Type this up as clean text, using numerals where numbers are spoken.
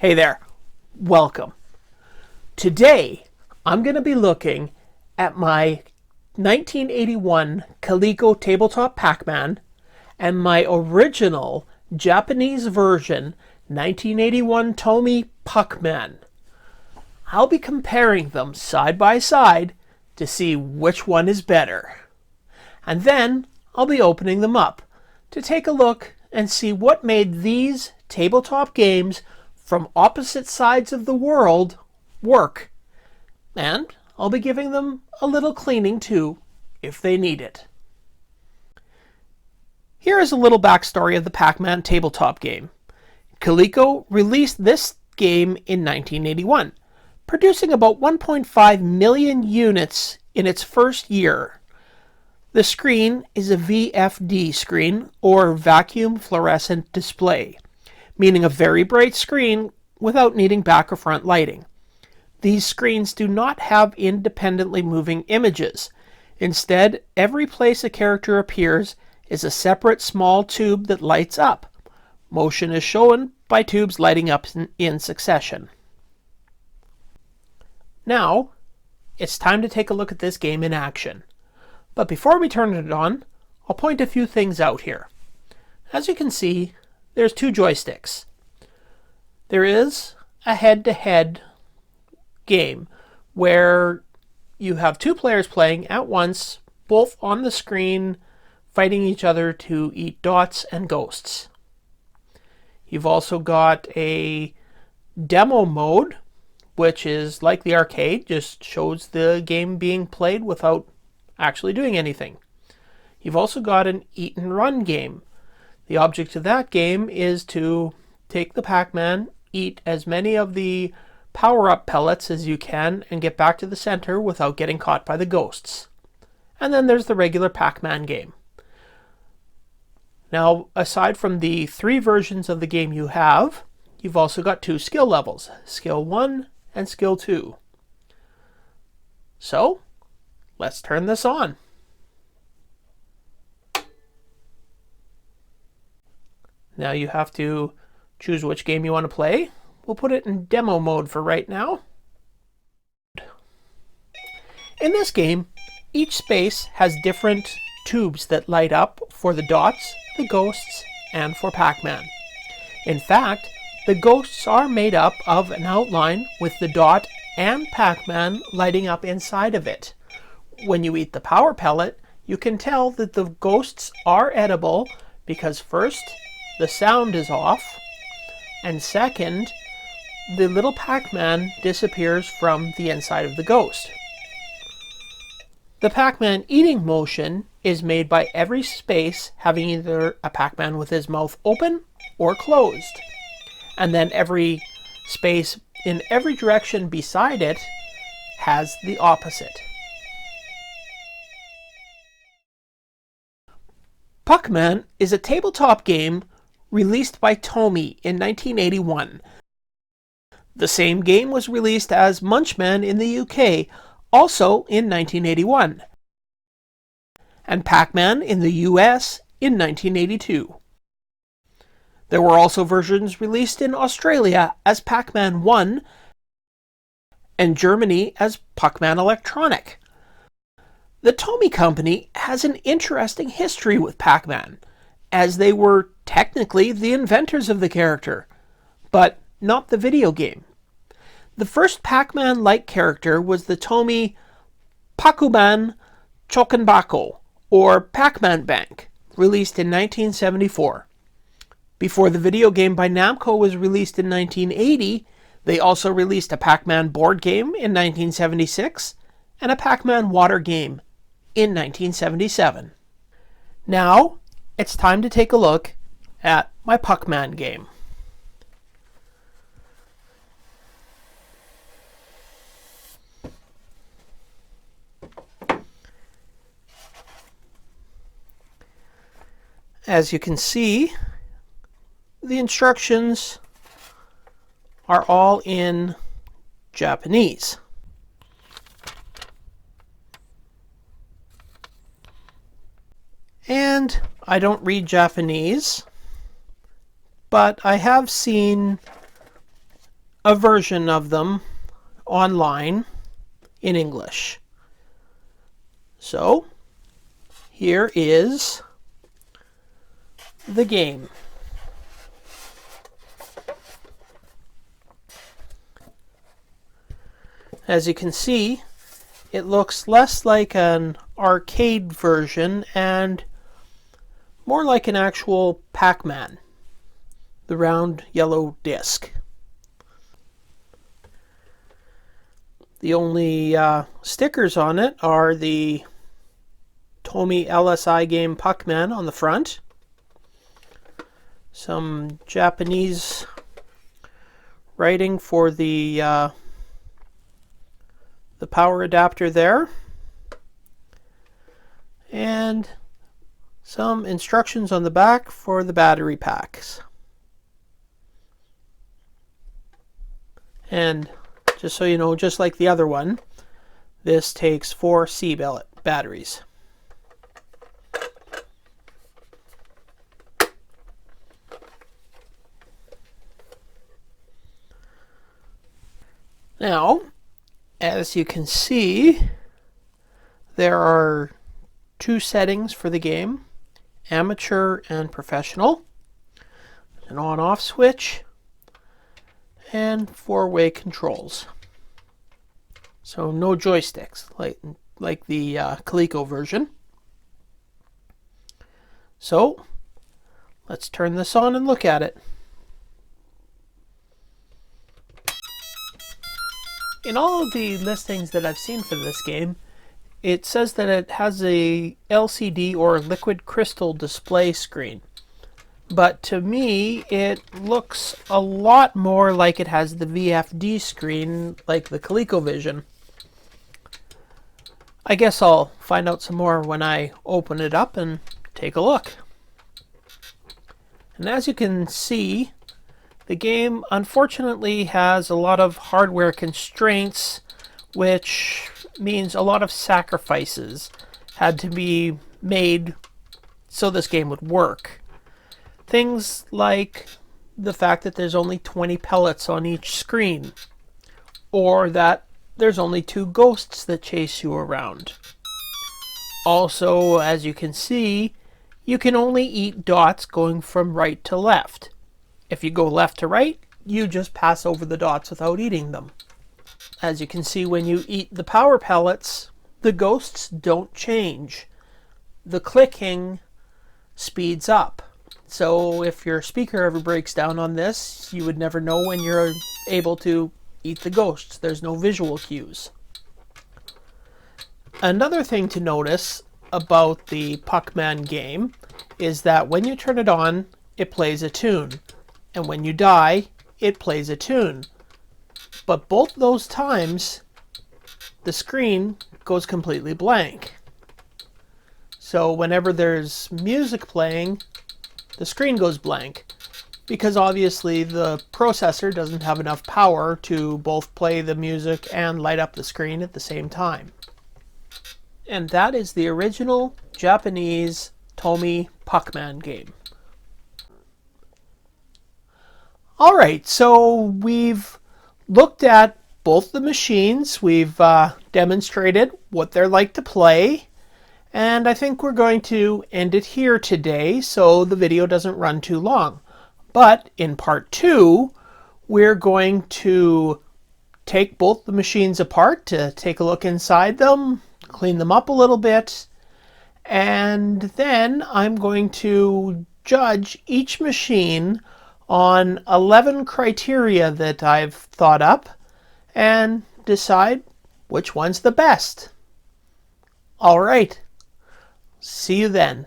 Hey there, welcome. Today, I'm going to be looking at my 1981 Coleco tabletop Pac-Man and my original Japanese version 1981 Tomy Puckman. I'll be comparing them side by side to see which one is better. And then I'll be opening them up to take a look and see what made these tabletop games from opposite sides of the world work. And I'll be giving them a little cleaning too, if they need it. Here is a little backstory of the Pac-Man tabletop game. Coleco released this game in 1981, producing about 1.5 million units in its first year. The screen is a VFD screen, or vacuum fluorescent display, meaning a very bright screen without needing back or front lighting. These screens do not have independently moving images. Instead, every place a character appears is a separate small tube that lights up. Motion is shown by tubes lighting up in succession. Now, it's time to take a look at this game in action. But before we turn it on, I'll point a few things out here. As you can see, there's two joysticks. There is a head-to-head game where you have two players playing at once, both on the screen, fighting each other to eat dots and ghosts. You've also got a demo mode, which is like the arcade, just shows the game being played without actually doing anything. You've also got an eat and run game. The object of that game is to take the Pac-Man, eat as many of the power-up pellets as you can, and get back to the center without getting caught by the ghosts. And then there's the regular Pac-Man game. Now, aside from the three versions of the game you have, you've also got two skill levels, Skill 1 and Skill 2. So, let's turn this on. Now you have to choose which game you want to play. We'll put it in demo mode for right now. In this game, each space has different tubes that light up for the dots, the ghosts, and for Pac-Man. In fact, the ghosts are made up of an outline with the dot and Pac-Man lighting up inside of it. When you eat the power pellet, you can tell that the ghosts are edible because first, the sound is off, and second, the little Pac-Man disappears from the inside of the ghost. The Pac-Man eating motion is made by every space having either a Pac-Man with his mouth open or closed, and then every space in every direction beside it has the opposite. Puckman is a tabletop game released by Tomy in 1981. The same game was released as Munchman in the UK, also in 1981, and Pac-Man in the US in 1982. There were also versions released in Australia as Pac-Man 1 and Germany as Puckman Electronic. The Tomy Company has an interesting history with Pac-Man, as they were technically the inventors of the character, but not the video game. The first Pac-Man-like character was the Tomy Puckman Chokanbako, or Pac-Man Bank, released in 1974. Before the video game by Namco was released in 1980, they also released a Pac-Man board game in 1976 and a Pac-Man water game in 1977. Now, it's time to take a look at my Puckman game. As you can see, the instructions are all in Japanese. And I don't read Japanese, but I have seen a version of them online in English. So here is the game. As you can see, it looks less like an arcade version and more like an actual Pac-Man, the round yellow disc. The only stickers on it are the Tomy LSI game Puckman on the front, some Japanese writing for the power adapter there, and some instructions on the back for the battery packs. And just so you know, just like the other one, this takes 4 C batteries. Now, as you can see, there are 2 settings for the game, amateur and professional, an on-off switch, and 4-way controls. So no joysticks like the Coleco version. So let's turn this on and look at it. In all of the listings that I've seen for this game, it says that it has a LCD or liquid crystal display screen. But to me, it looks a lot more like it has the VFD screen like the ColecoVision. I guess I'll find out some more when I open it up and take a look. And as you can see, the game unfortunately has a lot of hardware constraints, which means a lot of sacrifices had to be made so this game would work. Things like the fact that there's only 20 pellets on each screen, or that there's only 2 ghosts that chase you around. Also, as you can see, you can only eat dots going from right to left. If you go left to right, you just pass over the dots without eating them. As you can see, when you eat the power pellets, the ghosts don't change. The clicking speeds up. So if your speaker ever breaks down on this, you would never know when you're able to eat the ghosts. There's no visual cues. Another thing to notice about the Puckman game is that when you turn it on, it plays a tune. And when you die, it plays a tune. But both those times, the screen goes completely blank. So whenever there's music playing, the screen goes blank, because obviously the processor doesn't have enough power to both play the music and light up the screen at the same time. And that is the original Japanese Tomy Puckman game. Alright, so we've looked at both the machines, we've demonstrated what they're like to play, and I think we're going to end it here today so the video doesn't run too long. But in part 2, we're going to take both the machines apart to take a look inside them, clean them up a little bit, and then I'm going to judge each machine on 11 criteria that I've thought up and decide which one's the best. All right, see you then.